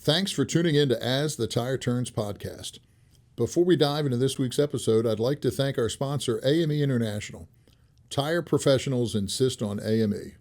Thanks for tuning in to As the Tire Turns podcast. Before we dive into this week's episode, I'd like to thank our sponsor, AME International. Tire professionals insist on AME.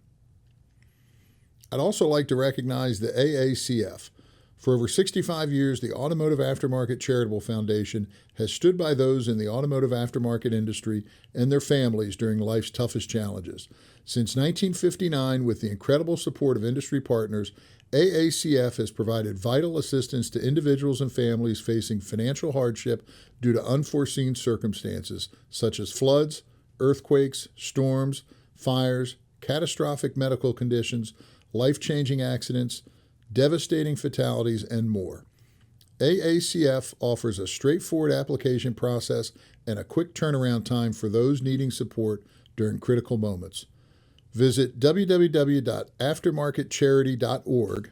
I'd also like to recognize the AACF. For over 65 years, the Automotive Aftermarket Charitable Foundation has stood by those in the automotive aftermarket industry and their families during life's toughest challenges. Since 1959, with the incredible support of industry partners, AACF has provided vital assistance to individuals and families facing financial hardship due to unforeseen circumstances, such as floods, earthquakes, storms, fires, catastrophic medical conditions, life-changing accidents, devastating fatalities, and more. AACF offers a straightforward application process and a quick turnaround time for those needing support during critical moments. Visit www.aftermarketcharity.org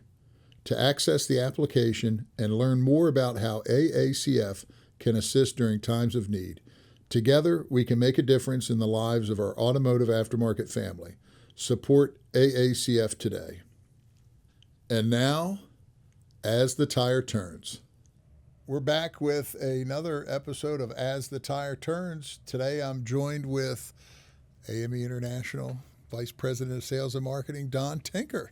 to access the application and learn more about how AACF can assist during times of need. Together, we can make a difference in the lives of our automotive aftermarket family. Support AACF today. And now, As the Tire Turns. We're back with another episode of As the Tire Turns. Today I'm joined with AME International Vice President of Sales and Marketing, Don Tinker.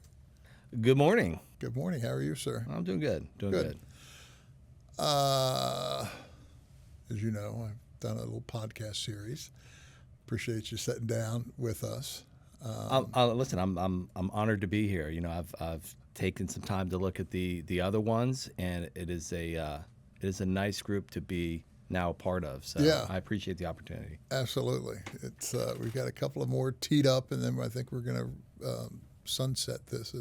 Good morning. Good morning. How are you, sir? I'm doing good. Good. As you know, I've done a little podcast series. Appreciate you sitting down with us. Listen, I'm honored to be here. You know, I've taken some time to look at the other ones, and it is a nice group to be now a part of. So yeah. I appreciate the opportunity. Absolutely. It's we've got a couple of more teed up, and then I think we're going to sunset this,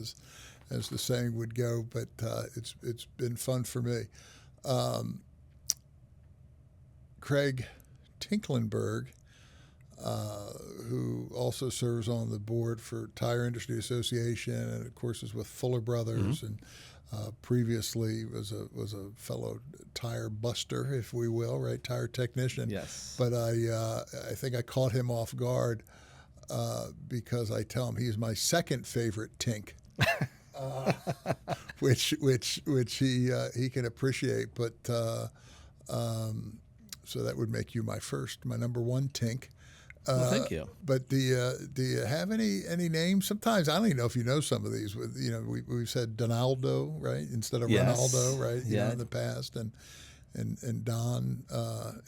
as the saying would go. But it's been fun for me. Craig Tinklenberg, who also serves on the board for Tire Industry Association, and of course is with Fuller Brothers, and previously was a fellow tire buster, if we will, right, tire technician. Yes. But I think I caught him off guard because I tell him he's my second favorite Tink, which he can appreciate. But so that would make you my number one Tink. Well, thank you. But do you have any names? Sometimes I don't even know if you know some of these. We've said Donaldo, right, instead of Yes. Ronaldo, right? You Yeah. know, in the past, and Don.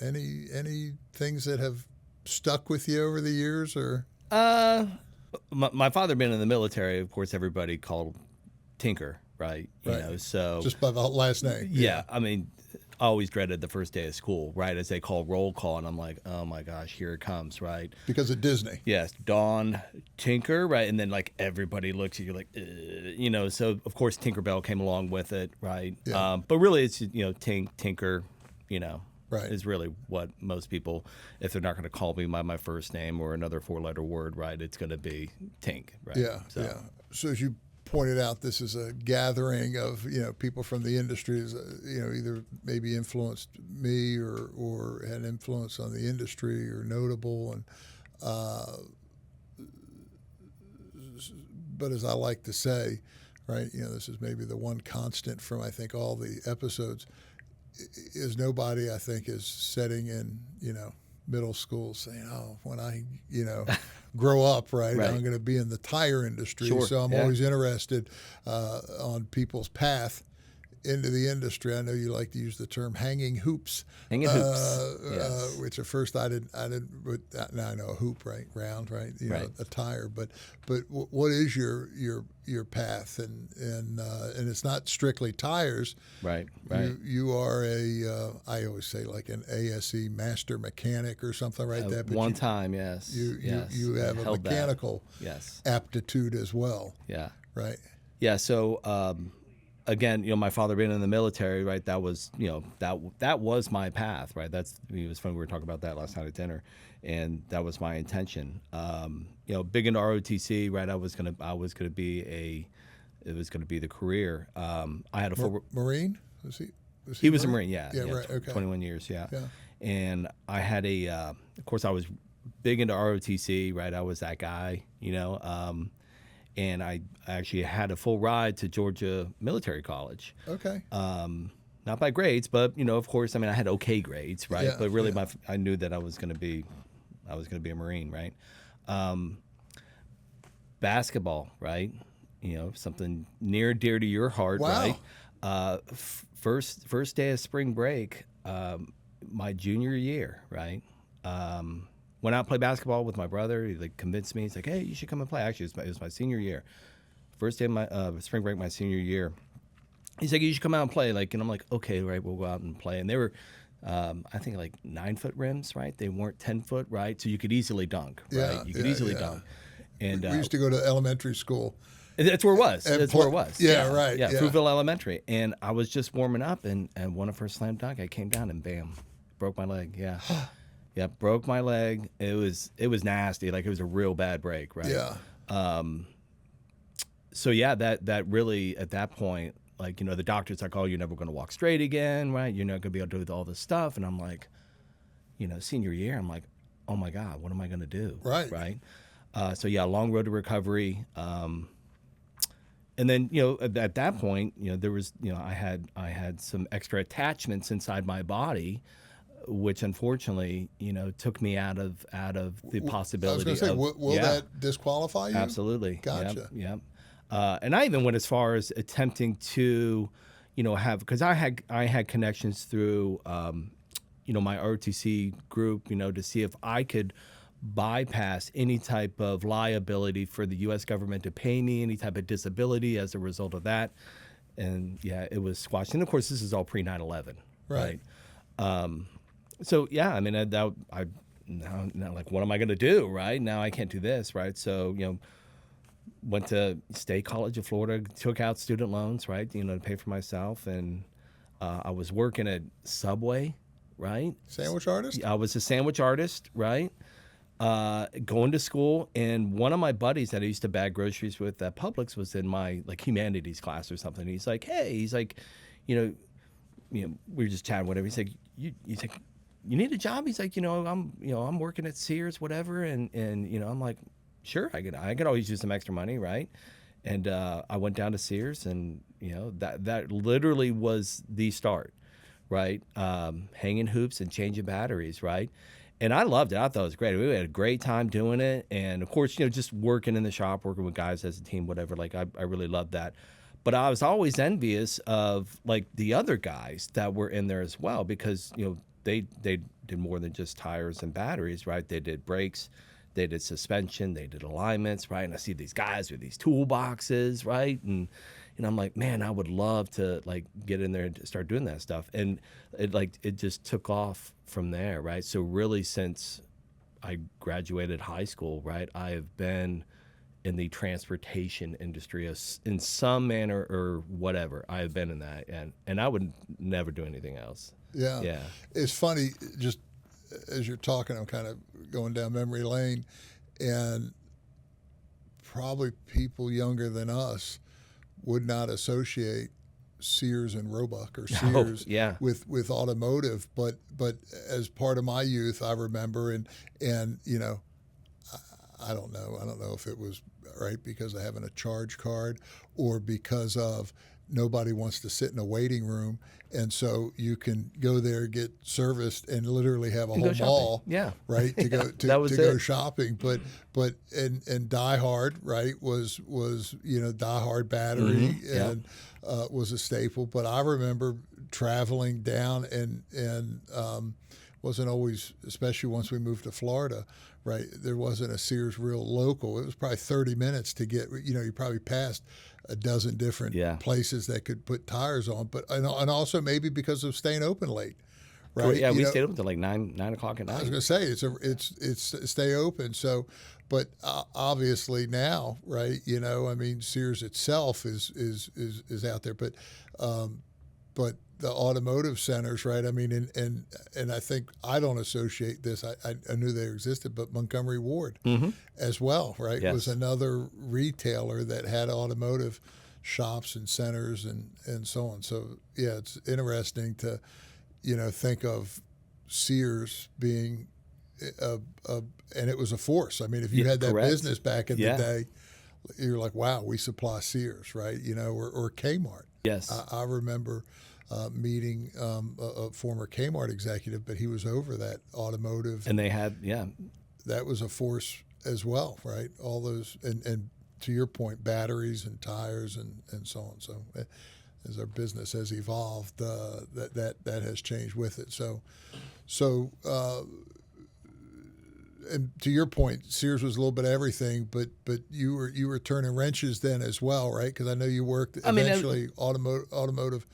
Any things that have stuck with you over the years, or? My father being in the military, of course, everybody called Tinker, right? You Right. know, so Just by the last name. yeah. I mean, I always dreaded the first day of school, right? As they call roll call, and I'm like, oh my gosh, here it comes, right? Because of Disney. Yes, Don Tinker, right? And then like everybody looks at you like, you know. So of course Tinkerbell came along with it, right? Yeah. But really, it's Tinker, you know, Right. is really what most people, if they're not going to call me by my first name or another four-letter word, right? It's going to be Tink, right? Yeah. Yeah. So as you pointed out, this is a gathering of people from the industries, either maybe influenced me or had influence on the industry or notable, and but as I like to say, right, this is maybe the one constant from I think all the episodes is nobody I think is sitting in middle school saying, oh, when I grow up, right, Right. I'm going to be in the tire industry. Sure, So I'm yeah. always interested on people's path into the industry. I know you like to use the term hanging hoops. Hanging hoops, yes. Which at first I didn't. But now I know a hoop, right, round, right, Right. a tire. But what is your path? And it's not strictly tires. Right. You are I always say like an ASE master mechanic or something like that. But One time, yes. you have a held that. mechanical Yes. aptitude as well, Yeah. right? Yeah. So again, my father being in the military, right? That was, that was my path, right? It was funny. We were talking about that last night at dinner, and that was my intention. Big into ROTC, right? It was gonna be the career. I had a full Marine. He was a Marine, yeah. Yeah, right. Okay. 21 years, yeah. Yeah. And I had of course, I was big into ROTC, right? I was that guy, and I actually had a full ride to Georgia Military College. Okay. Not by grades, but of course, I mean, I had okay grades, right? Yeah, But really, yeah. I knew that I was going to be a Marine, right? Basketball, right? Something near and dear to your heart, Wow. right? First day of spring break, my junior year, right? Went out and played basketball with my brother. He convinced me. He's like, "Hey, you should come and play." Actually, it was my senior year. First day of my spring break, my senior year. He's like, "You should come out and play." And I'm like, "Okay, right, we'll go out and play." And they were, I think, 9-foot rims, right? They weren't 10-foot, right? So you could easily dunk, right? Yeah, You could yeah, easily yeah. dunk. And We used to go to elementary school. that's where it was. And That's where it was. yeah, right, Yeah, yeah. Fruitville Elementary. And I was just warming up, and one of her slam dunk, I came down and bam, broke my leg. Yeah, yeah, broke my leg. It was nasty. It was a real bad break, right? Yeah. So yeah, that really at that point, the doctor's like, "Oh, you're never going to walk straight again, right? You're not going to be able to do all this stuff." And I'm like, senior year, I'm like, "Oh my God, what am I going to do?" Right. Right. So yeah, long road to recovery. And then at that point, there was I had some extra attachments inside my body, which unfortunately took me out of the possibility. I was going to say, of, will yeah, that disqualify you? absolutely. Gotcha. Yep. And I even went as far as attempting to, because I had connections through, my ROTC group, to see if I could bypass any type of liability for the U.S. government to pay me any type of disability as a result of that. And yeah, it was squashed. And of course, this is all pre 9/11, Right. So yeah, I mean, now what am I going to do, right? Now I can't do this, right? So went to State College of Florida, took out student loans, right? To pay for myself, and I was working at Subway, right? Sandwich artist? I was a sandwich artist, right? Going to school, and one of my buddies that I used to bag groceries with at Publix was in my humanities class or something. He's like, "Hey," he's like, we were just chatting, whatever. He's like, he's like, "You need a job?" He's like, I'm working at Sears, whatever, and I'm like, "Sure, I could always use some extra money, right?" And I went down to Sears, and that literally was the start, right? Hanging hoops and changing batteries, right? And I loved it. I thought it was great. We had a great time doing it, and of course, just working in the shop, working with guys as a team, whatever. I really loved that. But I was always envious of the other guys that were in there as well, because they did more than just tires and batteries, right? They did brakes, they did suspension, they did alignments, right? And I see these guys with these toolboxes, right? And I'm like, man, I would love to get in there and start doing that stuff. And it just took off from there, right? So really, since I graduated high school, right, I have been in the transportation industry in some manner or whatever. I have been in that, and I would never do anything else. Yeah. Yeah. It's funny, just as you're talking, I'm kind of going down memory lane, and probably people younger than us would not associate Sears and Roebuck or Sears yeah. with automotive, but as part of my youth, I remember, and I don't know if it was right because of having a charge card or because of nobody wants to sit in a waiting room, and so you can go there, get serviced, and literally have a whole mall, yeah, right, to go go shopping. But and Die Hard, right, was Die Hard battery, and was a staple. But I remember traveling down and wasn't always, especially once we moved to Florida, right, there wasn't a Sears real local. It was probably 30 minutes to get, you probably passed a dozen different places that could put tires on, but and also maybe because of staying open late, right? Yeah, we stayed open till 9 o'clock at night. I was going to say it's stay open. So, but obviously now, right? I mean, Sears itself is out there, but the automotive centers, right? I mean, and I think I don't associate this. I knew they existed, but Montgomery Ward as well, right? Yes. Was another retailer that had automotive shops and centers and so on. So yeah, it's interesting to think of Sears being and it was a force. I mean, if you had that correct. business back in the day, you're like, wow, we supply Sears, right? Or Kmart. Yes. I remember meeting a former Kmart executive, but he was over that automotive. And they had, yeah. That was a force as well, right? All those, and to your point, batteries and tires and so on. So as our business has evolved, that has changed with it. So and to your point, Sears was a little bit of everything, but you were turning wrenches then as well, right? Because I know you worked eventually automotive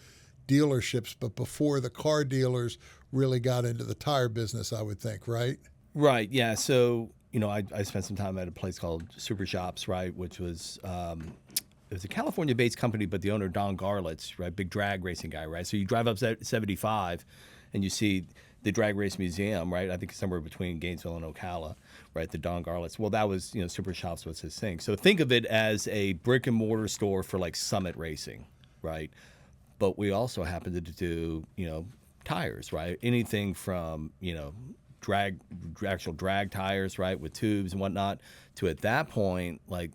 dealerships, but before the car dealers really got into the tire business, I would think, right? Right. Yeah. So, I spent some time at a place called Super Shops, right, which was it was a California-based company, but the owner, Don Garlitz, right, big drag racing guy, right? So you drive up 75 and you see the drag race museum, right? I think it's somewhere between Gainesville and Ocala, right? The Don Garlitz. Well, that was, Super Shops was his thing. So think of it as a brick and mortar store for like Summit Racing, right? But we also happened to do, tires, right? Anything from, actual drag tires, right, with tubes and whatnot, to at that point, like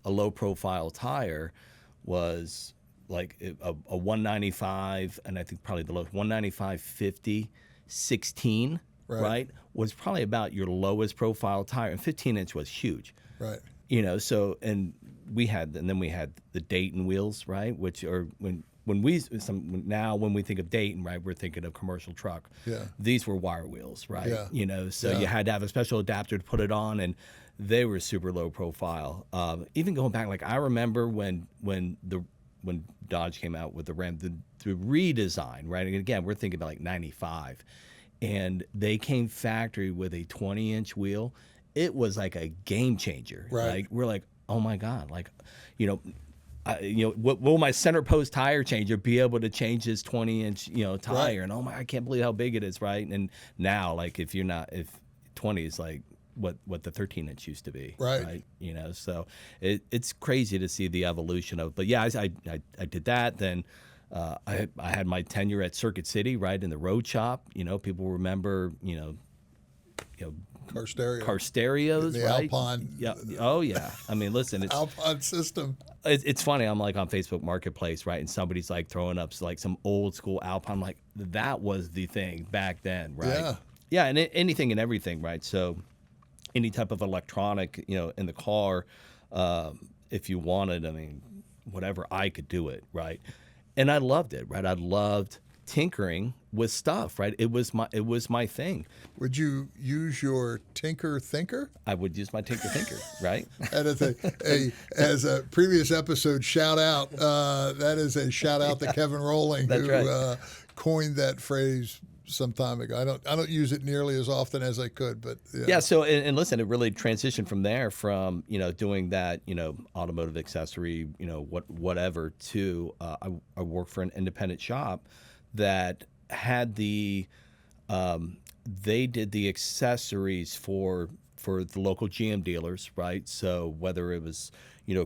a low profile tire was like a 195, and I think probably the lowest 195 50 16, right, was probably about your lowest profile tire, and 15-inch was huge, right? So and then we had the Dayton wheels, right, which are when we think of Dayton, right, we're thinking of commercial truck. Yeah. These were wire wheels, right? Yeah. So you had to have a special adapter to put it on, and they were super low profile. Even going back, like I remember when Dodge came out with the Ram, the redesign, right? And again, we're thinking about like 95, and they came factory with a 20-inch wheel. It was like a game changer. Right. Like we're like, oh my God, like, will my center post tire changer be able to change this 20-inch, tire? Right. And I can't believe how big it is, right? And now, like, if 20 is like what the 13-inch used to be, right? So it's crazy to see the evolution of. But yeah, I did that. Then I had my tenure at Circuit City, right, in the road shop. People remember, car stereos, the right? Alpine. Yeah. Oh yeah. I mean, listen, it's Alpine system. It's funny. I'm like on Facebook Marketplace, right, and somebody's like throwing up like some old school Alpine. I'm like, that was the thing back then, right? Yeah. Yeah, and anything and everything, right? So any type of electronic, in the car, if you wanted, I mean, whatever, I could do it, right? And I loved it, right? I loved tinkering with stuff, right? It was my thing. Would you use your Tinker Thinker? I would use my Tinker Thinker, right? That is as a previous episode shout out. That is a shout out to Kevin Rowling, That's who right. Coined that phrase some time ago. I don't use it nearly as often as I could, but yeah. So and listen, it really transitioned from there, from doing that automotive accessory whatever, to I worked for an independent shop that had they did the accessories for the local GM dealers, right? So whether it was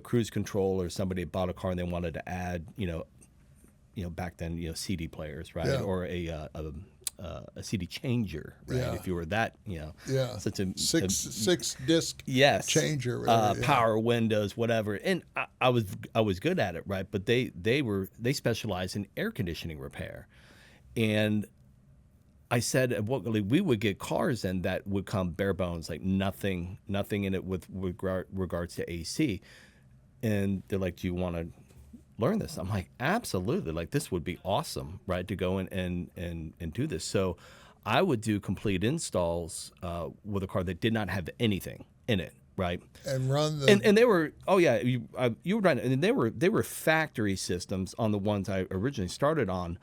cruise control, or somebody bought a car and they wanted to add back then CD players, right? Yeah. Or a CD changer, right? Yeah. If you were that, such a six disc changer, power windows, whatever. And I was good at it, right? But they specialized in air conditioning repair, and I said, we would get cars in that would come bare bones, like nothing in it with regards to AC, and they're like, do you want to learn this? I'm like, absolutely. Like, this would be awesome, right, to go in and do this. So I would do complete installs with a car that did not have anything in it, right? And run the and they were, oh yeah, you were right. And they were factory systems on the ones I originally started on,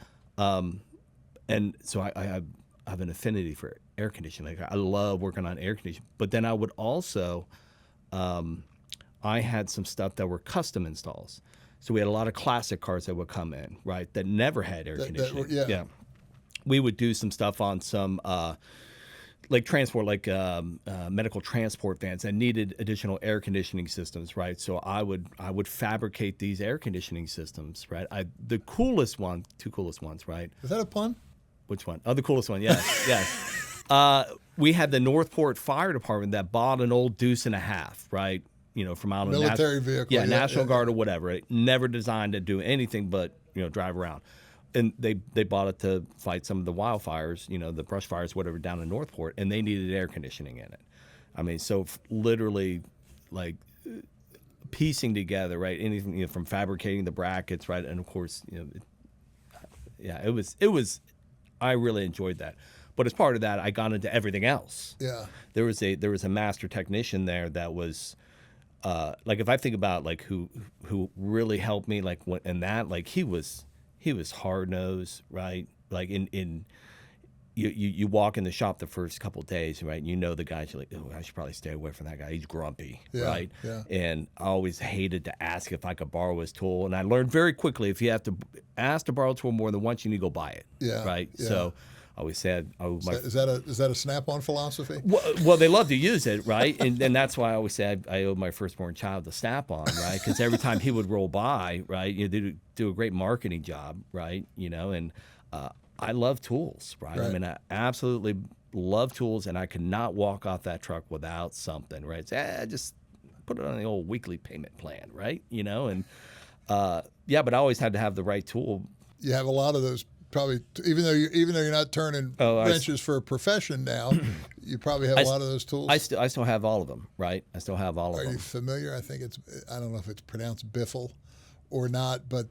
and so I have an affinity for air conditioning. Like, I love working on air conditioning. But then I would also, I had some stuff that were custom installs. So we had a lot of classic cars that would come in, right, that never had air conditioning. Yeah. We would do some stuff on some like transport, like medical transport vans that needed additional air conditioning systems, right? So I would fabricate these air conditioning systems, right? Two coolest ones, right? Is that a pun? Which one? Oh, the coolest one, yes, yes. We had the Northport Fire Department that bought an old Deuce and a half, right? from out of Military vehicle. yeah, National Guard or whatever. It never designed to do anything but drive around. And they bought it to fight some of the wildfires, the brush fires, whatever, down in Northport, and they needed air conditioning in it. I mean, so literally, like piecing together, right? Anything from fabricating the brackets, right? And of course, yeah, it was. I really enjoyed that. But as part of that, I got into everything else. Yeah. There was a master technician there that was, like, if I think about like who really helped me, like in that, like he was hard nosed, right? Like you walk in the shop the first couple of days, right? And the guys, you're like, oh, I should probably stay away from that guy. He's grumpy, right? Yeah. And I always hated to ask if I could borrow his tool. And I learned very quickly, if you have to ask to borrow a tool more than once, you need to go buy it. Yeah. Right. Yeah. So I always said, is that a Snap-on philosophy? Well, they love to use it, right? And that's why I always say I owed my firstborn child the Snap-on, right? Because every time he would roll by, right, they do a great marketing job, right? And I love tools, right? I mean, I absolutely love tools, and I could not walk off that truck without something, right? So, just put it on the old weekly payment plan, right? And yeah, but I always had to have the right tool. You have a lot of those. Probably, even though you're not turning wrenches for a profession now, you probably have a lot of those tools. I still have all of them, right? I still have all of them. Are you familiar? I don't know if it's pronounced Biffle or not, but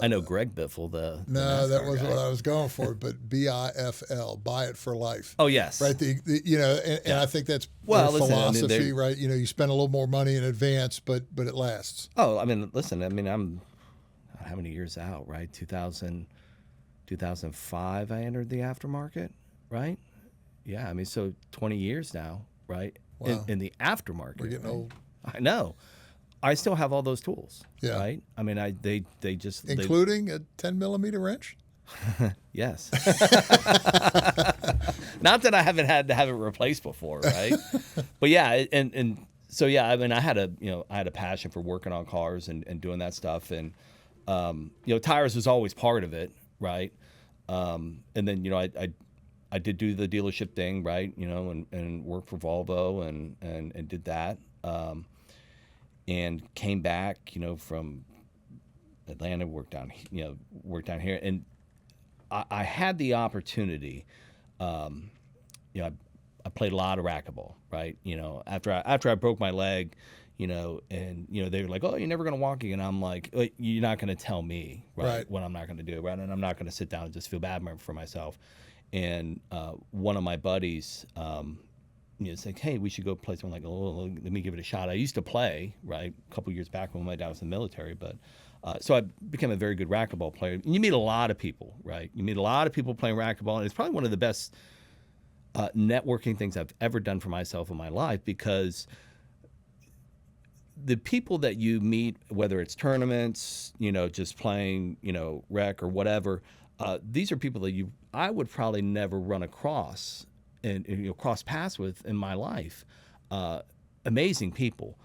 I know Greg Biffle. No, that wasn't what I was going for. But BIFL, buy it for life. Oh yes, right. And I think that's philosophy, right? You spend a little more money in advance, but it lasts. Oh, I mean, listen. I mean, I'm how many years out, right? 2005, I entered the aftermarket, right? Yeah, I mean, so 20 years now, right? Wow. In the aftermarket. We're getting old. I know. I still have all those tools, yeah. right? I mean, they just... Including a 10-millimeter wrench? Yes. Not that I haven't had to have it replaced before, right? But yeah, and so yeah, I mean, I had a passion for working on cars and doing that stuff, and tires was always part of it, right? And then I did do the dealership thing, right? And worked for Volvo and did that, and came back, from Atlanta, worked down here, and I had the opportunity. I played a lot of racquetball, right? After I broke my leg, and they were like, "Oh, you're never gonna walk again." I'm like, "You're not gonna tell me, right? What I'm not gonna do, right? And I'm not gonna sit down and just feel bad for myself." And one of my buddies, it's like, "Hey, we should go play something." I'm like, "Oh, let me give it a shot." I used to play, right, a couple years back when my dad was in the military, but so I became a very good racquetball player. And you meet a lot of people, right? You meet a lot of people playing racquetball, and it's probably one of the best networking things I've ever done for myself in my life, because the people that you meet, whether it's tournaments, just playing, rec or whatever, these are people that I would probably never run across and cross paths with in my life. Amazing people.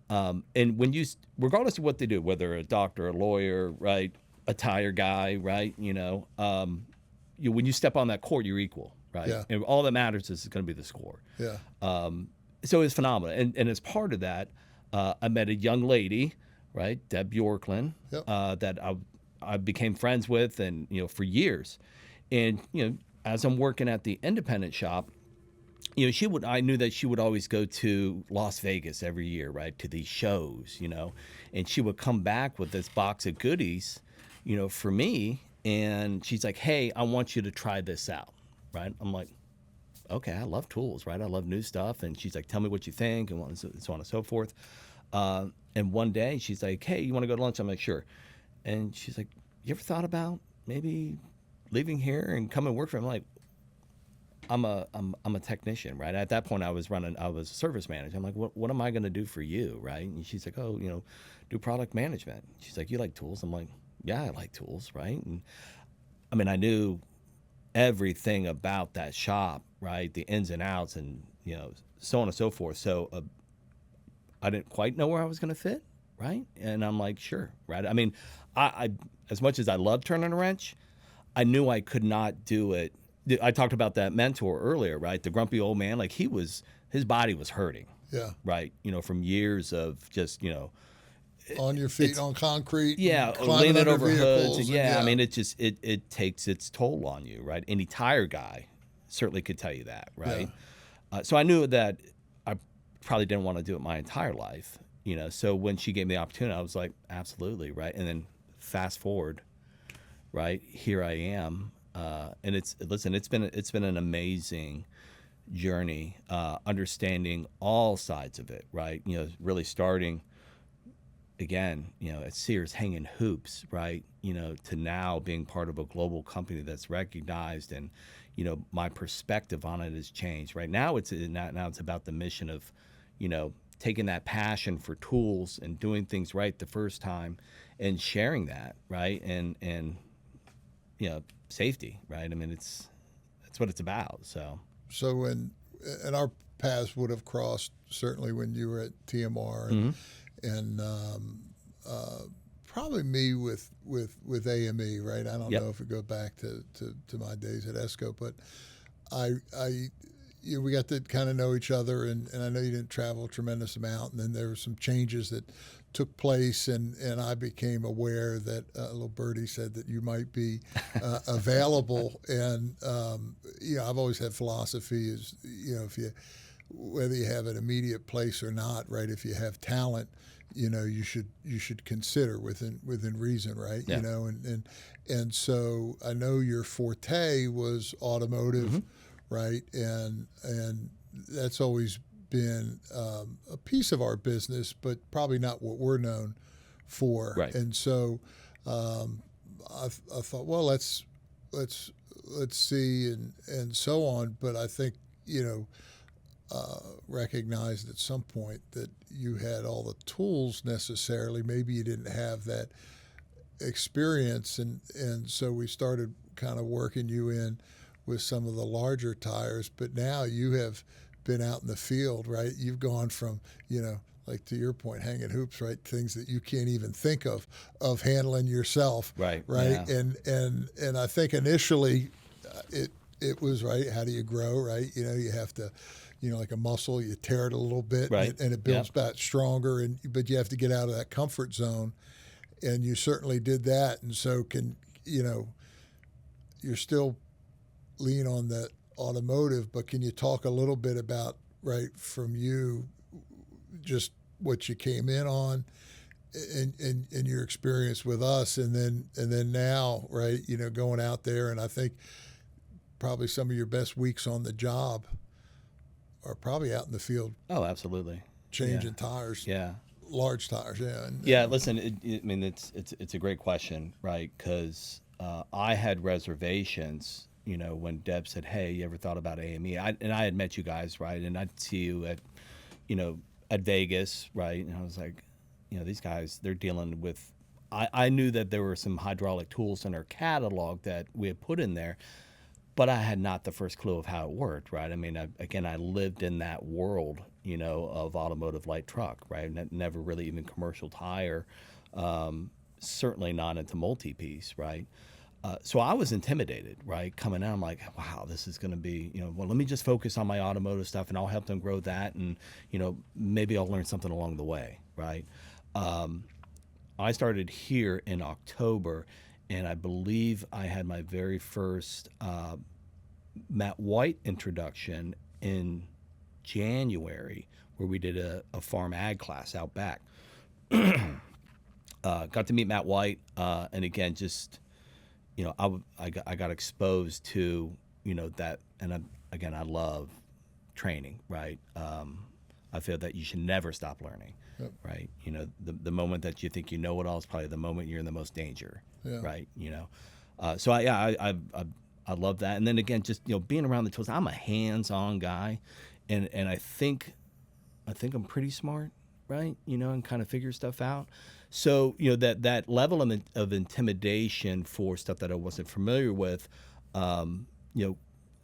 And when regardless of what they do, whether a doctor, a lawyer, right, a tire guy, right, when you step on that court, you're equal, right? Yeah. And all that matters is going to be the score. Yeah. So it's phenomenal. And as part of that, I met a young lady, right, Deb Bjorklund, Yep. that I became friends with, and for years. And as I'm working at the independent shop, I knew that she would always go to Las Vegas every year, right, to these shows, and she would come back with this box of goodies, for me, and she's like, "Hey, I want you to try this out," right? I'm like, okay, I love tools, right? I love new stuff. And she's like, "Tell me what you think," and so on and so forth. And one day she's like, "Hey, you want to go to lunch?" I'm like, "Sure." And she's like, "You ever thought about maybe leaving here and come and work for him?" I'm like, I'm a technician, right? At that point, I was a service manager. I'm like, what am I going to do for you, right? And she's like, "Oh, do product management." She's like, "You like tools?" I'm like, "Yeah, I like tools," right? And I mean, I knew everything about that shop, right? The ins and outs, and so on and so forth. So I didn't quite know where I was going to fit, right? And I'm like, sure, right? I mean, I as much as I love turning a wrench, I knew I could not do it. I talked about that mentor earlier, right? The grumpy old man, like his body was hurting, Yeah. right? From years of just, On your feet it's on concrete, yeah, and climbing leaning under over hoods, vehicles, and and yeah, I yeah, mean, it takes its toll on you, right? Any tire guy certainly could tell you that, yeah, right? So I knew that I probably didn't want to do it my entire life, So when she gave me the opportunity, I was like, absolutely, right? And then fast forward, right here I am, and it's been an amazing journey, understanding all sides of it, right? Really starting again, at Sears hanging hoops, right? To now being part of a global company that's recognized, and my perspective on it has changed. Right now, it's about the mission of, taking that passion for tools and doing things right the first time, and sharing that, right? And safety, right? I mean, that's what it's about. So so when and our paths would have crossed certainly when you were at TMR, mhm. and probably me with AME, right? I don't Yep. know if it go back to my days at ESCO, but I we got to kind of know each other, and I know you didn't travel a tremendous amount, and then there were some changes that took place, and I became aware that little birdie said that you might be available, and I've always had philosophy is if you whether you have an immediate place or not, right? If you have talent, you should consider within reason, right? Yeah. And so I know your forte was automotive, right? And that's always been a piece of our business, but probably not what we're known for. Right. And so I thought, well, let's see, and so on. But I think recognized at some point that you had all the tools necessarily. Maybe you didn't have that experience, and so we started kind of working you in with some of the larger tires. But now you have been out in the field, right? You've gone from like to your point, hanging hoops, right? Things that you can't even think of handling yourself, Right. right? Yeah. And I think initially it was right. How do you grow, right? You have to, like a muscle, you tear it a little bit, Right. and it builds Yep. back stronger. But you have to get out of that comfort zone, and you certainly did that. And so you're still lean on the automotive, but can you talk a little bit about right from you, just what you came in on, and your experience with us, and then now, right? Going out there, and I think probably some of your best weeks on the job are probably out in the field Oh, absolutely. changing tires, Yeah. large tires, yeah. Yeah, listen. I mean, it's a great question, right? Because I had reservations, when Deb said, "Hey, you ever thought about AME?" And I had met you guys, right? And I'd see you at Vegas, right? And I was like, these guys, they're dealing with. I knew that there were some hydraulic tools in our catalog that we had put in there, but I had not the first clue of how it worked, right? I mean, I lived in that world, of automotive light truck, right? Never really even commercial tire, certainly not into multi-piece, right? So I was intimidated, right? Coming out, I'm like, wow, this is going to be, well, let me just focus on my automotive stuff, and I'll help them grow that, and maybe I'll learn something along the way, right? I started here in October, and I believe I had my very first Matt White introduction in January, where we did a farm ag class out back. Got to meet Matt White, and again, just I got exposed to that, and I love training, right? I feel that you should never stop learning, Yep. right? The moment that you think you know it all is probably the moment you're in the most danger, Yeah. right? So I love that, and then again, just being around the tools. I'm a hands-on guy, and I think I'm pretty smart, right? And kind of figure stuff out. So that level of intimidation for stuff that I wasn't familiar with,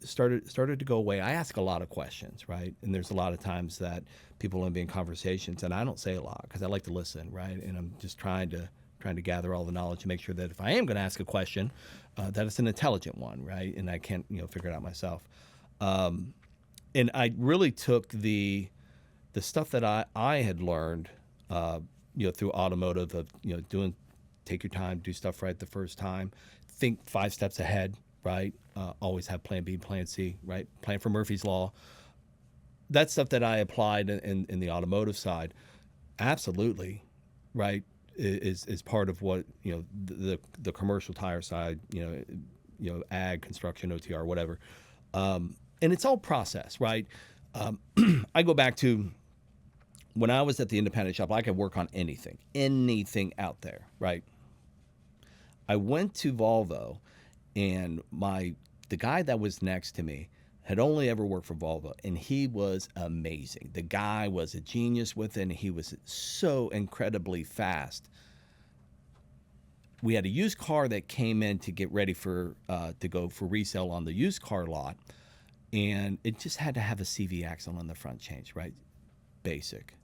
started to go away. I ask a lot of questions, right? And there's a lot of times that people want to be in conversations, and I don't say a lot because I like to listen, right? And I'm just trying to gather all the knowledge and make sure that if I am going to ask a question, that it's an intelligent one, right? And I can't figure it out myself. And I really took the the stuff that I had learned, through automotive of, take your time, do stuff right the first time, think 5 steps ahead, right? Always have plan B, plan C, right? Plan for Murphy's Law. That's stuff that I applied in the automotive side. Absolutely, right? Is part of what, the commercial tire side, ag, construction, OTR, whatever. And it's all process, right? I go back to when I was at the independent shop, I could work on anything out there, right? I went to Volvo, and the guy that was next to me had only ever worked for Volvo, and he was amazing. The guy was a genius with it, and he was so incredibly fast. We had a used car that came in to get ready for to go for resale on the used car lot, and it just had to have a CV axle on the front change, right? Basic.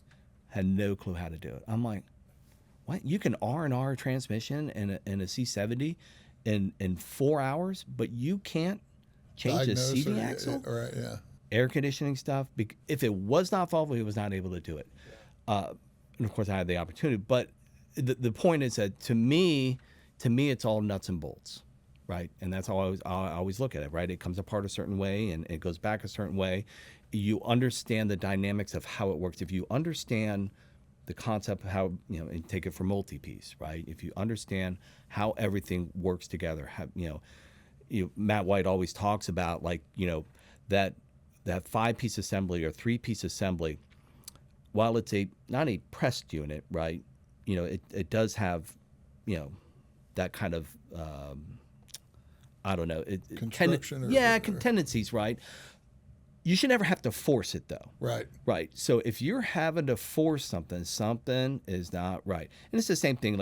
Had no clue how to do it. I'm like, what? You can R&R transmission in a C70 in 4 hours, but you can't change the CV axle? Right, yeah. Air conditioning stuff. If it was not Volvo, he was not able to do it. And of course, I had the opportunity. But the point is that to me, it's all nuts and bolts, right? And that's how I always look at it, right? It comes apart a certain way and it goes back a certain way. You understand the dynamics of how it works. If you understand the concept of how, and take it for multi-piece, right? If you understand how everything works together, Matt White always talks about that 5-piece assembly or 3-piece assembly, while it's not a pressed unit, right? It does have, that kind of, I don't know. Construction tendencies, right? You should never have to force it, though. Right. Right. So if you're having to force something is not right. And it's the same thing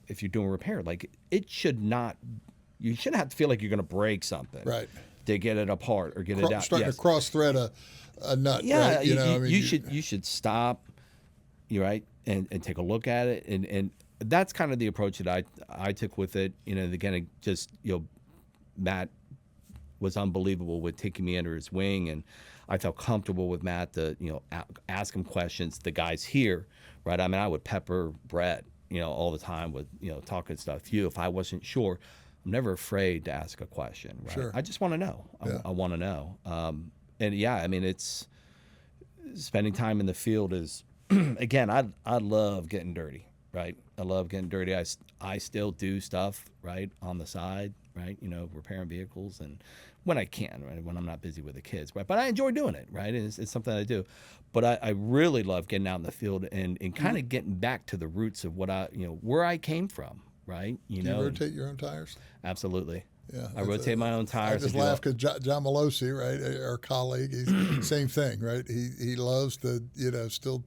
if you're doing repair. You shouldn't have to feel like you're going to break something. Right. To get it apart or get it out. Starting to cross-thread a nut. Yeah. Right? You should stop. You're right. And take a look at it. And that's kind of the approach that I took with it. Again, Matt was unbelievable with taking me under his wing, and I felt comfortable with Matt to ask him questions. The guys here, right? I mean, I would pepper Brett all the time with talking stuff. If I wasn't sure, I'm never afraid to ask a question, right? Sure. I just want to know. Yeah. I want to know. And yeah, I mean, it's spending time in the field is again, I love getting dirty, right? I love getting dirty. I still do stuff, right, on the side, right? Repairing vehicles and when I can, right? When I'm not busy with the kids, right? But I enjoy doing it, right? It's something I do. But I really love getting out in the field and kind of getting back to the roots of what where I came from, right? Do you rotate your own tires? Absolutely. Yeah, I rotate my own tires. I just laugh because John Malosi, right, our colleague, he's same thing, right? He loves to, still.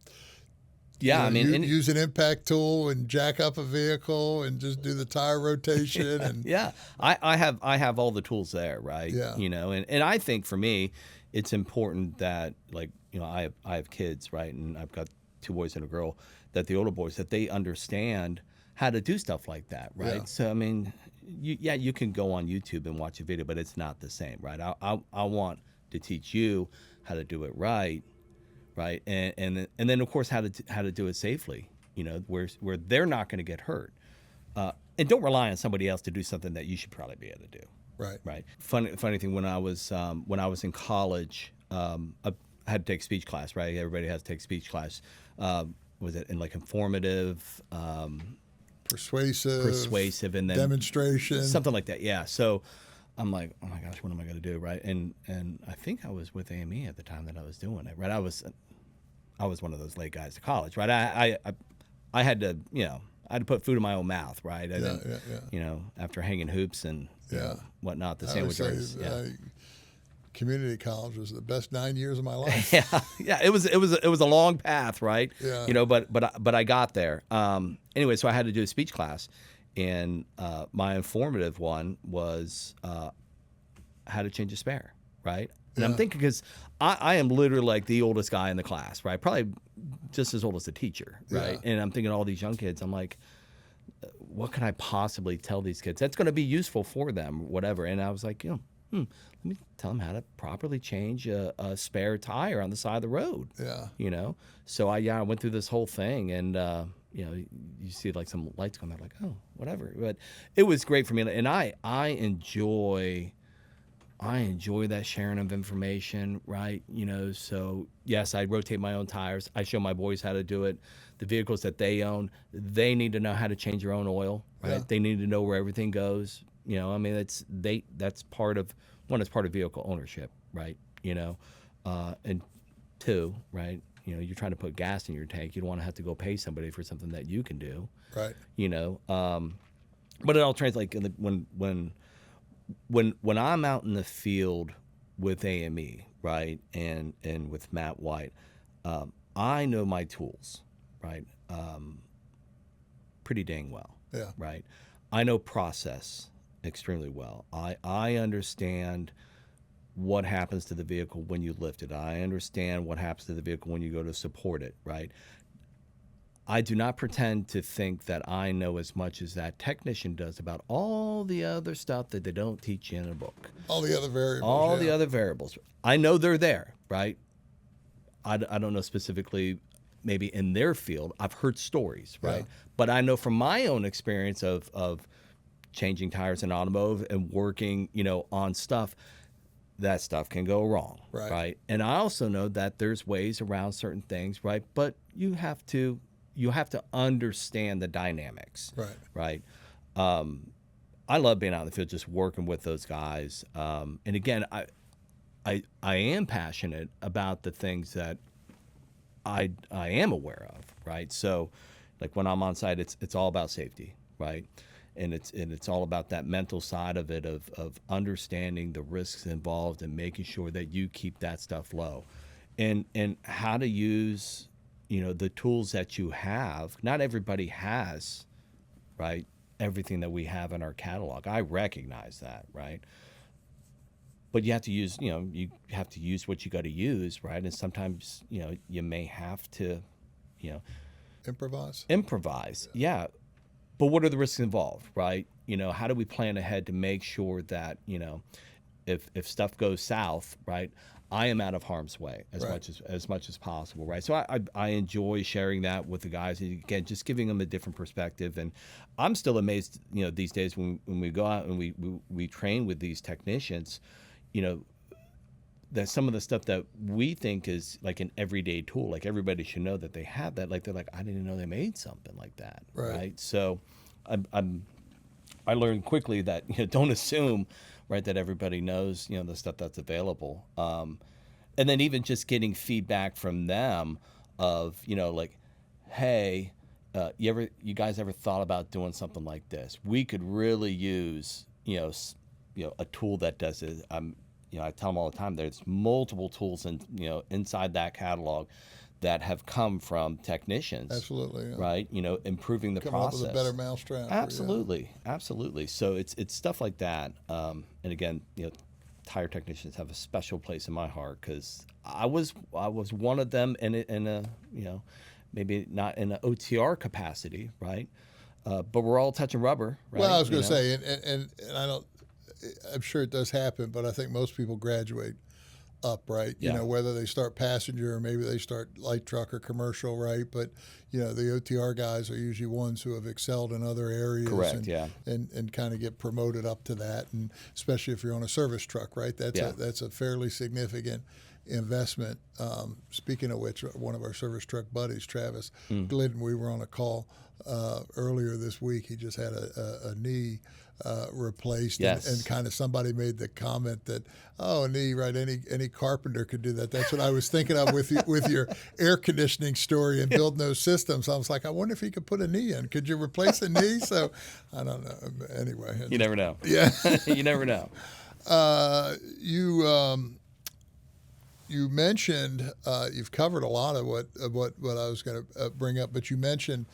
Yeah, I mean, use an impact tool and jack up a vehicle and just do the tire rotation and yeah, I have all the tools there, right? Yeah. And I think for me, it's important that I have kids, right, and I've got 2 boys and a girl. That the older boys that they understand how to do stuff like that, right? Yeah. So I mean, you can go on YouTube and watch a video, but it's not the same, right? I want to teach you how to do it right. Right, and then of course how to do it safely, where they're not going to get hurt, and don't rely on somebody else to do something that you should probably be able to do. Right. Right. Funny thing, when I was in college, I had to take speech class. Right, everybody has to take speech class. Was it in informative, persuasive, and then demonstration, something like that? Yeah. So I'm like, oh my gosh, what am I going to do, right? And I think I was with AME at the time that I was doing it, right? I was one of those late guys to college, right? I had to, I had to put food in my own mouth, right? After hanging hoops and whatnot, the sandwich race. Community college was the best 9 years of my life. Yeah. It was a long path, right? Yeah. But I got there. Anyway, so I had to do a speech class. And my informative one was how to change a spare, right? And I'm thinking, because I am literally like the oldest guy in the class, right? Probably just as old as the teacher, right? Yeah. And I'm thinking all these young kids, I'm like, what can I possibly tell these kids that's going to be useful for them, whatever? And I was like, let me tell them how to properly change a spare tire on the side of the road. Yeah. So I went through this whole thing, and you see like some lights come out, like, oh, whatever. But it was great for me, and I enjoy that sharing of information, right? So yes, I rotate my own tires. I show my boys how to do it. The vehicles that they own, they need to know how to change their own oil, right? Yeah. They need to know where everything goes. I mean, that's part of it's part of vehicle ownership, right? And two, right? You're trying to put gas in your tank. You don't want to have to go pay somebody for something that you can do, Right. But it all translates like when I'm out in the field with AME, right, and with Matt White, I know my tools, right, pretty dang well, Yeah. right. I know process extremely well. I understand what happens to the vehicle when you lift it. I understand what happens to the vehicle when you go to support it, right. I do not pretend to think that I know as much as that technician does about all the other stuff that they don't teach you in a book. All the other variables. All yeah. the other variables. I know they're there, right? I don't know specifically maybe in their field. I've heard stories, right? Yeah. But I know from my own experience of changing tires in automotive and working, on stuff, that stuff can go wrong, Right. And I also know that there's ways around certain things, right? But you have to understand the dynamics, Right. I love being out in the field, just working with those guys. And again, I am passionate about the things that I am aware of, right? So, like when I'm on site, it's all about safety, right? And it's all about that mental side of it, of understanding the risks involved and making sure that you keep that stuff low, and how to use the tools that you have. Not everybody has, right, everything that we have in our catalog. I recognize that, right? But you have to use, you have to use what you got to use, right? And sometimes, you may have to, Improvise. Yeah. But what are the risks involved, right? How do we plan ahead to make sure that, if stuff goes south, right, I am out of harm's way as much as possible, right? So I enjoy sharing that with the guys, and again, just giving them a different perspective. And I'm still amazed, these days when we go out and we train with these technicians, that some of the stuff that we think is like an everyday tool, like everybody should know that they have that. Like they're like, I didn't know they made something like that, right? So I learned quickly that don't assume, right, that everybody knows the stuff that's available, and then even just getting feedback from them of like, hey, you guys ever thought about doing something like this? We could really use a tool that does it. I tell them all the time, there's multiple tools inside that catalog that have come from technicians. Absolutely. Yeah. Right. Improving the process. Up with a better mousetrap. Absolutely. So it's stuff like that. And again, tire technicians have a special place in my heart, because I was one of them in a maybe not in an OTR capacity, right? But we're all touching rubber, right? Well, I was going to say, and I don't. I'm sure it does happen, but I think most people graduate up, right? Yeah. Whether they start passenger or maybe they start light truck or commercial, right? But the OTR guys are usually ones who have excelled in other areas. Correct. And kind of get promoted up to that, and especially if you're on a service truck, right? That's a fairly significant investment. Speaking of which, one of our service truck buddies, Travis Glidden, we were on a call earlier this week. He just had a knee replaced, and kind of somebody made the comment that, a knee, right? Any carpenter could do that. That's what I was thinking of with your air conditioning story and building those systems. I was like, I wonder if he could put a knee in. Could you replace a knee? So I don't know. Anyway, you never know. Yeah, you never know. You mentioned you've covered a lot of what I was going to bring up, but you mentioned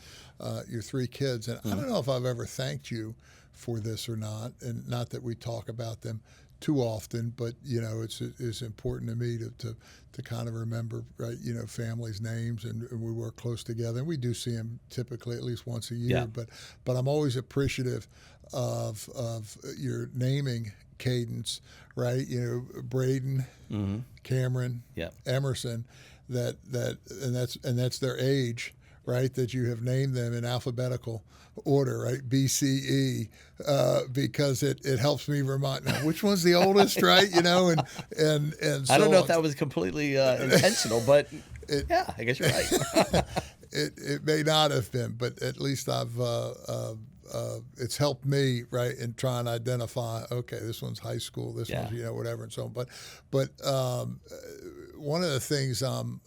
your three kids, and I don't know if I've ever thanked you for this or not, and not that we talk about them too often, but it's important to me to kind of remember, right? Families' names, and we work close together, and we do see them typically at least once a year. Yeah. But I'm always appreciative of your naming cadence, right? Braden, Cameron, Yep. Emerson, and that's their age, right? That you have named them in alphabetical order, right? BCE, because it helps me remind now, which one's the oldest, right? And so I don't know on. if that was completely intentional, but yeah, I guess you're right. It may not have been, but at least it's helped me, right, in trying to identify, okay, this one's high school, this Yeah. one's, whatever and so on. But one of the things I'm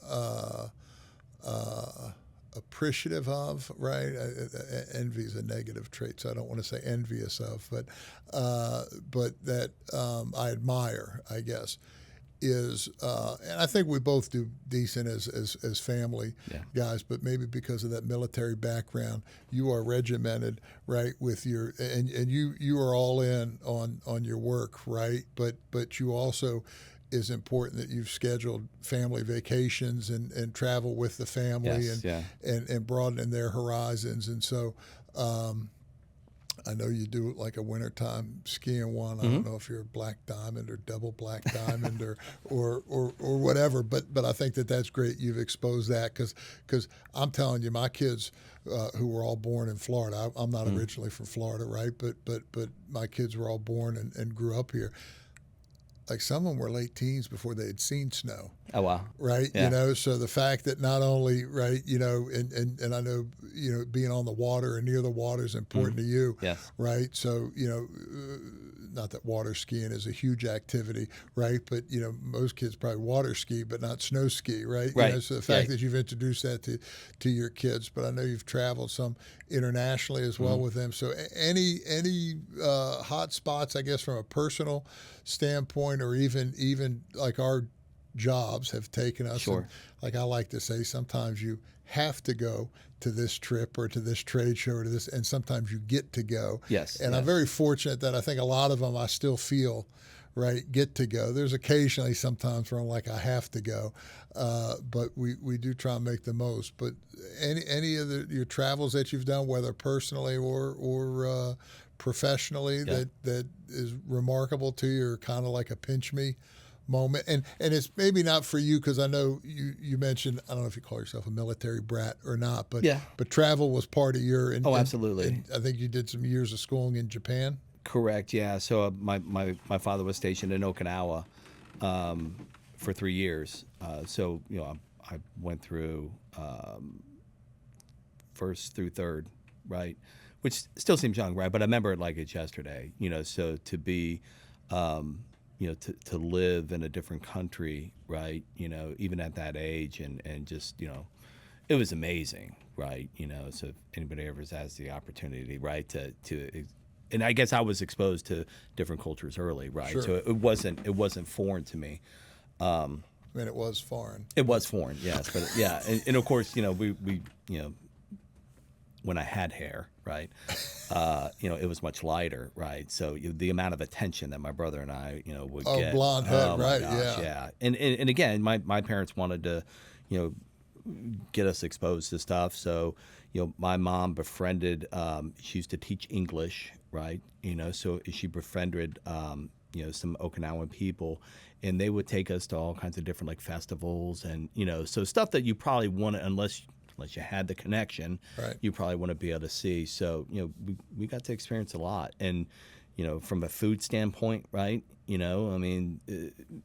appreciative of, right? Envy is a negative trait, so I don't want to say envious of, but that I admire, I guess, is, and I think we both do decent as family guys, but maybe because of that military background, you are regimented, right, with your, and you are all in on your work, right? But you also is important that you've scheduled family vacations and travel with the family and broadening their horizons. And so I know you do like a wintertime skiing one. I don't know if you're a black diamond or double black diamond or whatever, but I think that's great. You've exposed that because I'm telling you, my kids who were all born in Florida. I'm not originally from Florida, right? But my kids were all born and grew up here. Like some of them were late teens before they had seen snow. Oh, wow. Right. Yeah. So the fact that not only, right, and I know, being on the water or near the water is important to you. Yes. Right. So, not that water skiing is a huge activity, right? But, most kids probably water ski, but not snow ski, right? Right. So the fact that you've introduced that to your kids, but I know you've traveled some internationally as well with them. So any hot spots, I guess, from a personal standpoint, or even like our jobs have taken us. Sure. And like I like to say, sometimes you have to go to this trip or to this trade show or to this, and sometimes you get to go. Yes. And I'm very fortunate that I think a lot of them I still feel, right, get to go. There's occasionally sometimes where I'm like, I have to go, but we do try and make the most. But any of your travels that you've done, whether personally or professionally, that is remarkable to you, or kind of like a pinch me moment, and it's maybe not for you, because I know you mentioned, I don't know if you call yourself a military brat or not, but travel was part of your. Absolutely. And I think you did some years of schooling in Japan. Correct. Yeah. So my father was stationed in Okinawa for 3 years. So I went through first through third, right, which still seems young, right? But I remember it like it's yesterday. So to be to live in a different country, right? Even at that age, and just it was amazing, right? So if anybody ever has the opportunity, right, to and I guess I was exposed to different cultures early, right? Sure. So it wasn't foreign to me. I mean, it was foreign. It was foreign, yes, but yeah, and of course, we when I had hair, right, it was much lighter, right? So the amount of attention that my brother and I, would get. Blonde head, my right? Gosh, yeah. And again, my parents wanted to, get us exposed to stuff. So, my mom befriended. She used to teach English, right? So she befriended, some Okinawan people, and they would take us to all kinds of different like festivals, and so stuff that you probably want to, unless you had the connection, right, you probably want to be able to see. So we got to experience a lot, and from a food standpoint, right? I mean,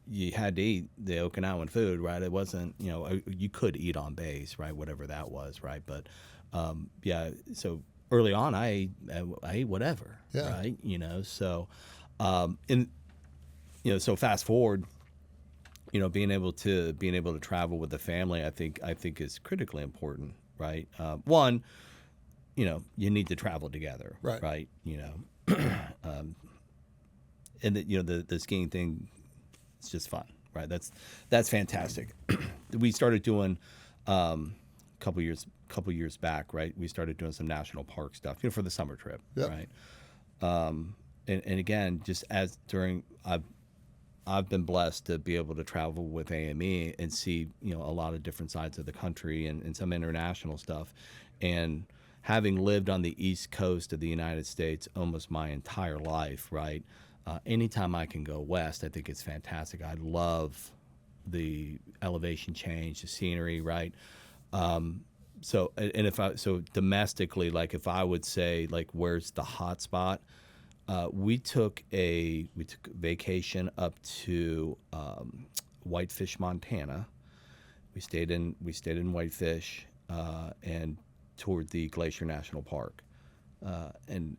you had to eat the Okinawan food, right? It wasn't, you could eat on base, right? Whatever that was, right? But so early on, I ate whatever, right? So so fast forward, being able to travel with the family, I think is critically important, right? One, you need to travel together, right? And the skiing thing, it's just fun, right? That's fantastic. We started doing couple years back, right? We started doing some national park stuff, for the summer trip, right? And again, just I've been blessed to be able to travel with AME and see, a lot of different sides of the country and some international stuff. And having lived on the East Coast of the United States almost my entire life, right? Anytime I can go west, I think it's fantastic. I love the elevation change, the scenery, right? So, and if I, so domestically, like if I would say, like, where's the hot spot? We took a vacation up to Whitefish, Montana. We stayed in Whitefish and toured the Glacier National Park, and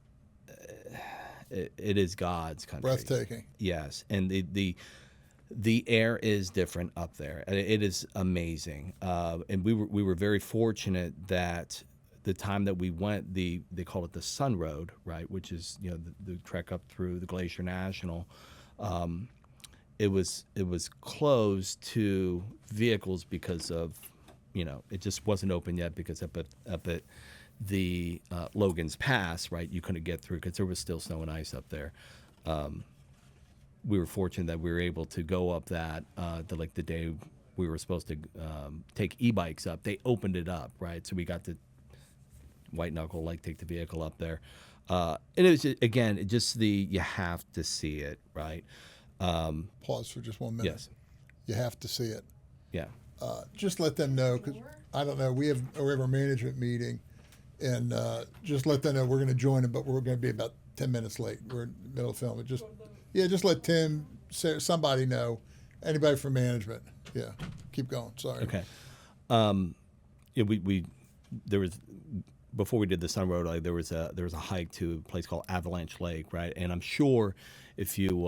it is God's country. Breathtaking. Yes, and the air is different up there. It is amazing, and we were very fortunate that the time that we went, they call it the Sun Road, right, which is the trek up through the Glacier National. It was closed to vehicles because of it just wasn't open yet because up at the Logan's Pass, right, you couldn't get through because there was still snow and ice up there. We were fortunate that we were able to go up that the day we were supposed to take e-bikes up. They opened it up, right, so we got to white knuckle, like, take the vehicle up there. And it was you have to see it, right? Pause for just 1 minute. Yes. You have to see it. Yeah. Just let them know, because I don't know. We have our management meeting, and just let them know we're going to join them, but we're going to be about 10 minutes late. We're in the middle of filming. Just let Tim, somebody know. Anybody from management. Yeah. Keep going. Sorry. Okay. There was, before we did the Sun Road, like, there was a hike to a place called Avalanche Lake, right? And I'm sure if you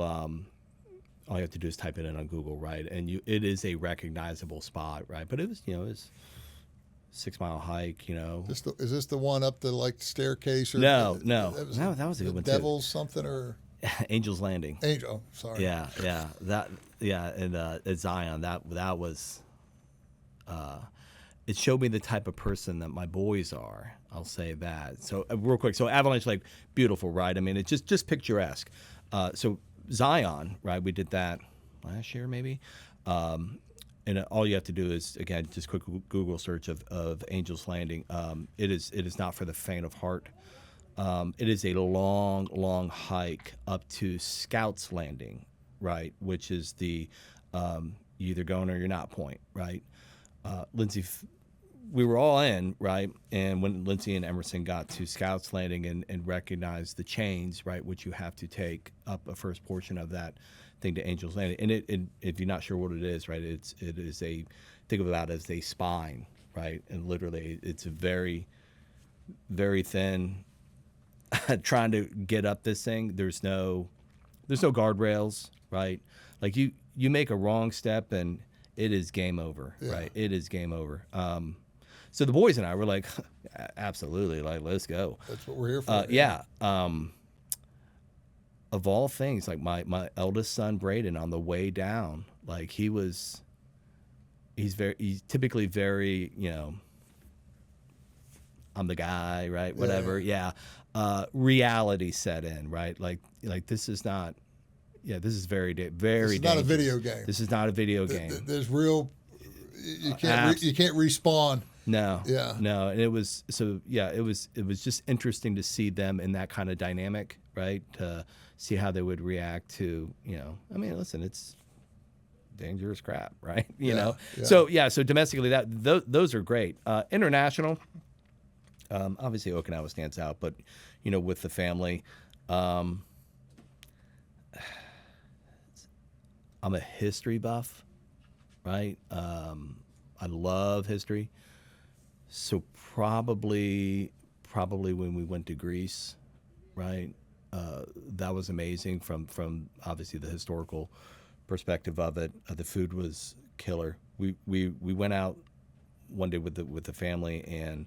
all you have to do is type it in on Google, right? And it is a recognizable spot, right? But it was 6-mile hike, Is this the one up the staircase? Or No. That was a good one too. Devil's something or Angel's Landing. Angel. Sorry. Yeah. And at Zion, that was. It showed me the type of person that my boys are. I'll say that. So real quick, so Avalanche Lake, beautiful, right? I mean, it's just picturesque. So Zion, right? We did that last year, maybe. And all you have to do is, again, just quick Google search of Angel's Landing. It is not for the faint of heart. It is a long hike up to Scouts Landing, right? Which is the you either going or you're not point, right? Lindsay, we were all in, right? And when Lindsay and Emerson got to Scouts Landing and recognized the chains, right, which you have to take up a first portion of that thing to Angel's Landing. And if you're not sure what it is, right, it is think of it as a spine, right? And literally it's a very, very thin, trying to get up this thing. There's no guardrails, right? Like you make a wrong step and it is game over, right? It is game over. So the boys and I were like, absolutely, like, let's go. That's what we're here for. Yeah. Of all things, like my eldest son, Braden, on the way down, like he's typically very, I'm the guy, right? Whatever. Yeah. Reality set in, right? Like this is not, this is very This is not a video game. This is not a video game. There's real, you can't respawn. No. Yeah. No. And it was just interesting to see them in that kind of dynamic, right? To see how they would react to, I mean, listen, it's dangerous crap, right? You know? Yeah. So domestically, those are great. International, obviously Okinawa stands out, but, with the family, I'm a history buff, right? I love history. So probably when we went to Greece, right? That was amazing from obviously the historical perspective of it. The food was killer. We went out one day with the family, and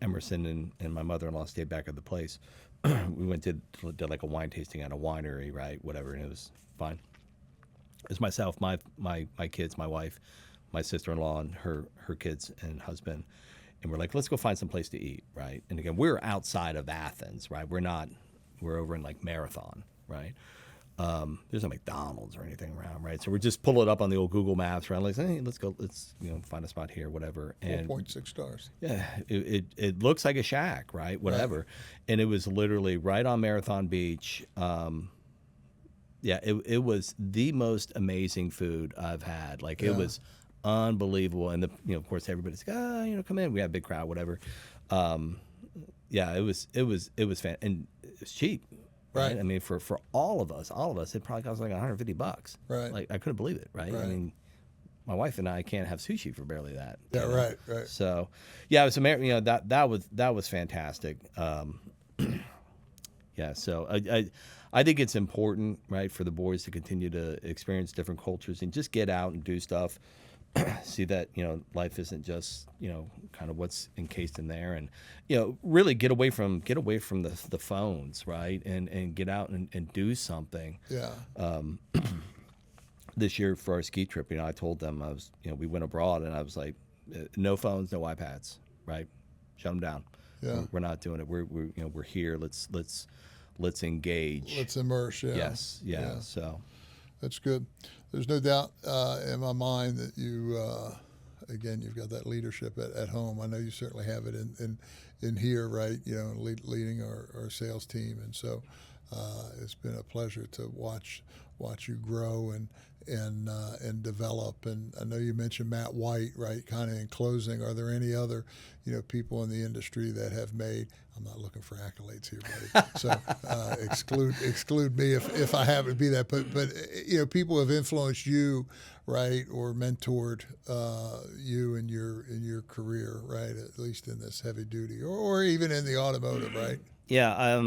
Emerson and my mother-in-law stayed back at the place. We went did like a wine tasting at a winery, right? Whatever, and it was fine. It was myself, my kids, my wife, my sister-in-law, and her kids and husband. And we're like, let's go find some place to eat, right? And again, we're outside of Athens, right? We're over in like Marathon, right? There's no McDonald's or anything around, right? So we're just pull it up on the old Google Maps, right? Like, hey, let's find a spot here, whatever. And 4.6 stars. Yeah, it looks like a shack, right? Whatever. Right. And it was literally right on Marathon Beach. Yeah, it was the most amazing food I've had. Like it Yeah. was unbelievable, and of course everybody's like, come in. We had a big crowd, whatever. Yeah, it was fan, and it's cheap, right? Right. I mean, for all of us, it probably cost like $150. Right. Like I couldn't believe it, right? I Right. mean, my wife and I can't have sushi for barely that. Yeah, right, right. So, yeah, it was that was fantastic. Yeah, so I think it's important, right, for the boys to continue to experience different cultures and just get out and do stuff. See that life isn't just kind of what's encased in there, and really get away from the phones, right, and get out and do something. Yeah. This year for our ski trip, I told them we went abroad, and I was like, no phones, no iPads, right? Shut them down. Yeah. We're not doing it. We're here. Let's engage. Let's immerse. Yeah. Yes. Yeah. Yeah. So. That's good. There's no doubt in my mind that you, again, you've got that leadership at home. I know you certainly have it in here, right? Leading our sales team, and so it's been a pleasure to watch you grow and develop. And I know you mentioned Matt White, right? Kind of in closing, are there any other people in the industry that have made? I'm not looking for accolades here, buddy. So exclude me if I happen to be that. But people have influenced you, right, or mentored you in your career, right? At least in this heavy duty, or even in the automotive, right? Yeah.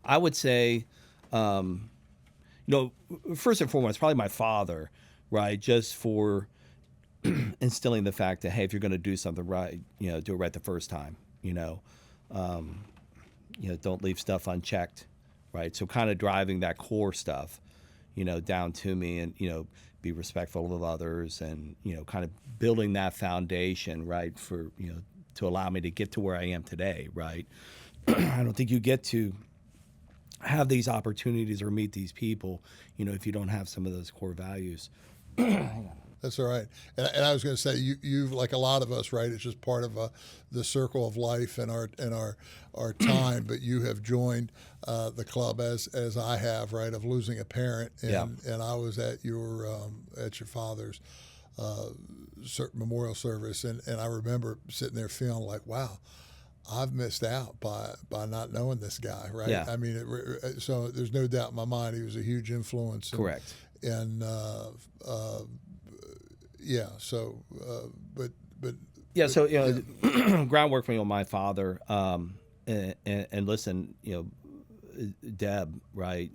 I would say, first and foremost, probably my father, right? Just for instilling the fact that, hey, if you're going to do something right, do it right the first time. Don't leave stuff unchecked, right? So kind of driving that core stuff, down to me, and be respectful of others, and kind of building that foundation, right, for to allow me to get to where I am today, right? I don't think you get to have these opportunities or meet these people, if you don't have some of those core values. That's all right. And I was going to say, you've like a lot of us, right? It's just part of the circle of life and our time. But you have joined the club as I have, right? Of losing a parent, and I was at your father's memorial service, and I remember sitting there feeling like, wow, I've missed out by not knowing this guy, right? Yeah. I mean, so there's no doubt in my mind he was a huge influence. Correct. And yeah. So, but yeah. So groundwork for my father, and listen, Deb, right?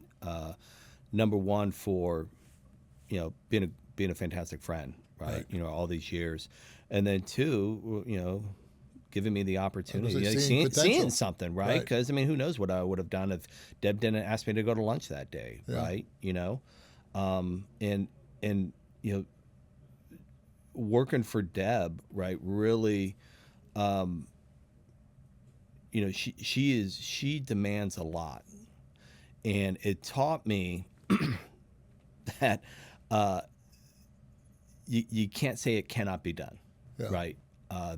Number one for being a fantastic friend, right? All these years, and then two, giving me the opportunity, seeing something, right? Because I mean, who knows what I would have done if Deb didn't ask me to go to lunch that day, right? And working for Deb, right? Really, she demands a lot, and it taught me that you can't say it cannot be done, right?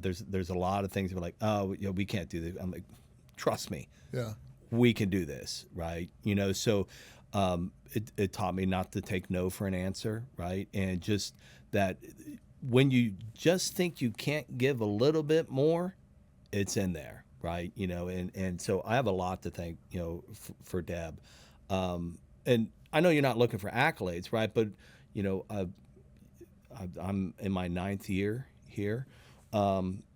There's a lot of things that are like, oh, we can't do this. I'm like, trust me, we can do this, right? So it taught me not to take no for an answer, right? And just that when you just think you can't give a little bit more, it's in there, right? And so I have a lot to thank, for Deb. And I know you're not looking for accolades, right? But, I'm in my 9th year here.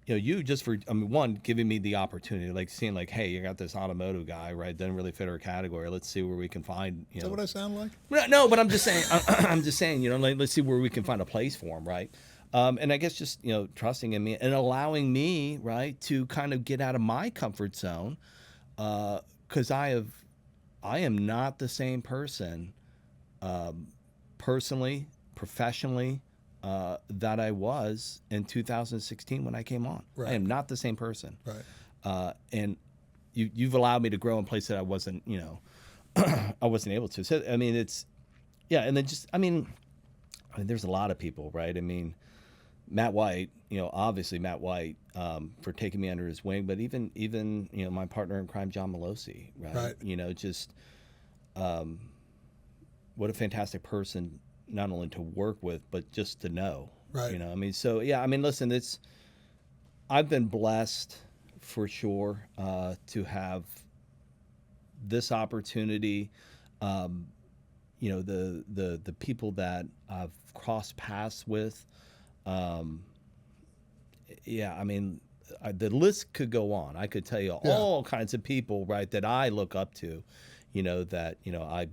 You just for, one, giving me the opportunity, like seeing like, hey, you got this automotive guy, right? Doesn't really fit our category. Let's see where we can find, Is that what I sound like? No, but I'm just saying, I'm just saying, like, let's see where we can find a place for him, right? And I guess just, trusting in me and allowing me, right, to kind of get out of my comfort zone. 'Cause I am not the same person, personally, professionally, that I was in 2016 when I came on. Right. I am not the same person. Right. And you've allowed me to grow in places that I wasn't, I wasn't able to. So, I mean, it's, yeah. And then just, there's a lot of people, right? I mean, Matt White, obviously Matt White, for taking me under his wing, but even, my partner in crime, John Malosi, right? Right. Just, what a fantastic person, not only to work with, but just to know. Right. You know, I mean, so yeah, I mean, listen, I've been blessed for sure to have this opportunity. You know, the people that I've crossed paths with. Yeah, I mean, the list could go on. I could tell you all kinds of people, right, that I look up to. You know, that, you know, I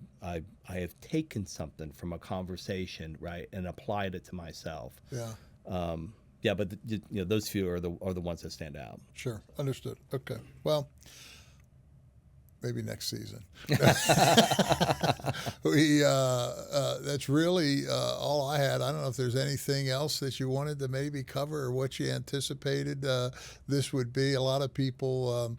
have taken something from a conversation, right, and applied it to myself. Yeah. Yeah, but you know, those few are the ones that stand out. Sure. Understood. Okay. Well, maybe next season. That's really all I had. I don't know if there's anything else that you wanted to maybe cover or what you anticipated this would be. A lot of people,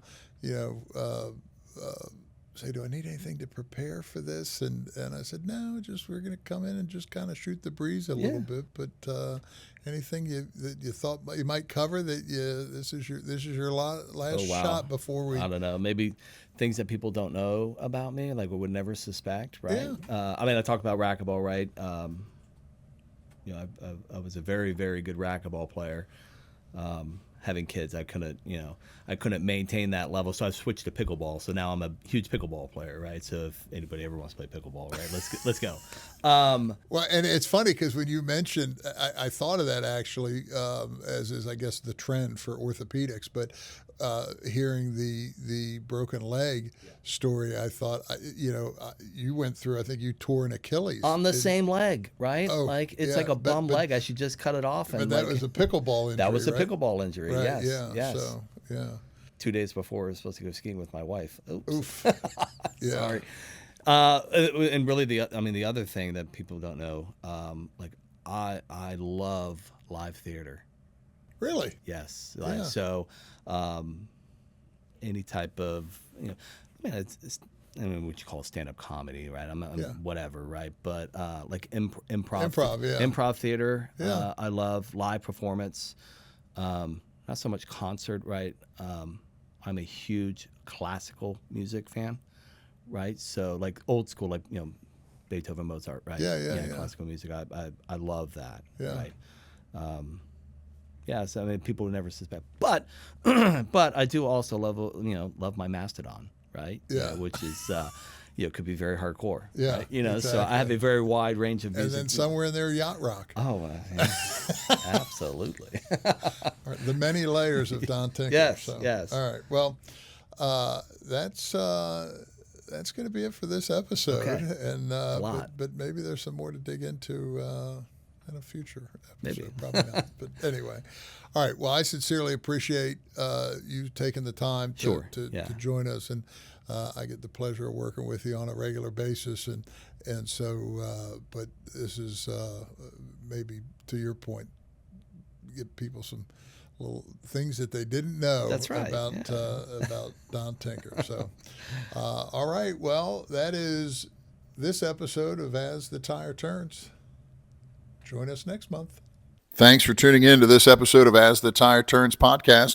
say, do I need anything to prepare for this? And I said, no, just we're going to come in and just kind of shoot the breeze a little bit. But anything that you thought you might cover that this is your last shot before we? I don't know. Maybe things that people don't know about me, like we would never suspect, right? Yeah. I mean, I talk about racquetball, right? You know, I was a very, very good racquetball player. Having kids, I couldn't maintain that level, so I switched to pickleball. So now I'm a huge pickleball player, right? So if anybody ever wants to play pickleball, right, let's go. Well, and it's funny because when you mentioned, I thought of that actually, as is I guess the trend for orthopedics, but hearing the broken leg story, I thought, you went through. I think you tore an Achilles on the same leg, right? Oh, like it's yeah, like a bum but leg. I should just cut it off. But And that was a pickleball injury. That was a right? pickleball injury. Right, Yes. yeah. Yes. So, yeah. 2 days before I was supposed to go skiing with my wife. Oops. Oof. Yeah. Sorry. And really, the other thing that people don't know, like I love live theater. Really? Yes. Yeah. So, any type of, you know, I mean, it's what you call stand-up comedy, right? I'm whatever, right? But like improv, improv theater. Yeah. I love live performance. Not so much concert, right? I'm a huge classical music fan, right? So like old school, like, you know, Beethoven, Mozart, right? Yeah. Classical music. I love that. Yeah. Right. So I mean, people would never suspect, but I do also love my Mastodon, right? Yeah. Which is could be very hardcore. Yeah. Right? You know, exactly. so I have a very wide range of music. And then somewhere in there, yacht rock. Oh, yeah. Absolutely. Right, the many layers of Don Tinker. Yes. Yes. All right. Well, that's going to be it for this episode. Okay. And a lot. But maybe there's some more to dig into in a future episode. Maybe. Probably not. But anyway. All right. Well, I sincerely appreciate you taking the time to join us, and I get the pleasure of working with you on a regular basis, and so. But this is maybe to your point, give people some little things that they didn't know about Don Tinker. So, all right. Well, that is this episode of As the Tire Turns. Join us next month. Thanks for tuning in to this episode of As the Tire Turns podcast.